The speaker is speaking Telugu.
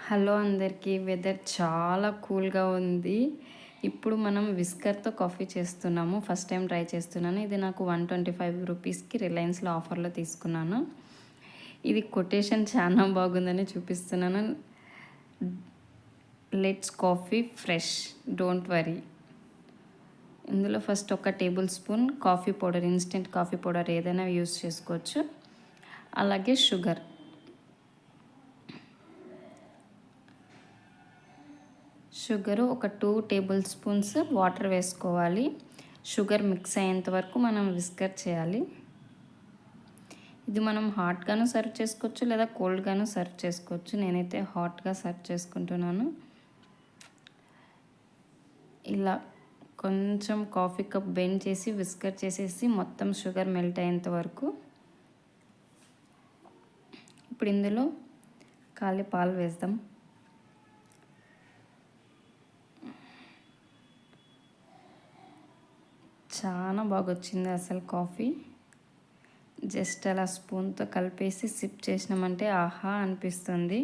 హలో అందరికీ. వెదర్ చాలా కూల్గా ఉంది. ఇప్పుడు మనం విస్కర్తో కాఫీ చేస్తున్నాము. ఫస్ట్ టైం ట్రై చేస్తున్నాను. ఇది నాకు 125 రూపీస్కి రిలయన్స్లో ఆఫర్లో తీసుకున్నాను. ఇది కొటేషన్ చాలా బాగుందని చూపిస్తున్నాను. Let's coffee fresh, don't worry. ఇందులో ఫస్ట్ ఒక table spoon coffee powder, instant coffee powder ఏదైనా యూస్ చేసుకోవచ్చు. అలాగే షుగరు ఒక 2 టేబుల్ స్పూన్స్ వాటర్ వేసుకోవాలి. షుగర్ మిక్స్ అయ్యేంత వరకు మనం విస్కర్ చేయాలి. ఇది మనం హాట్గాను సర్వ్ చేసుకోవచ్చు లేదా కోల్డ్గాను సర్వ్ చేసుకోవచ్చు. నేనైతే హాట్గా సర్వ్ చేసుకుంటున్నాను. ఇలా కొంచెం కాఫీ కప్ బెండ్ చేసి విస్కర్ చేసేసి మొత్తం షుగర్ మెల్ట్ అయ్యేంత వరకు. ఇప్పుడు ఇందులో కాలి పాలు వేద్దాం. చాలా బాగా వచ్చింది అసలు కాఫీ. జస్ట్ అలా స్పూన్తో కలిపేసి సిప్ చేసినామంటే ఆహా అనిపిస్తుంది.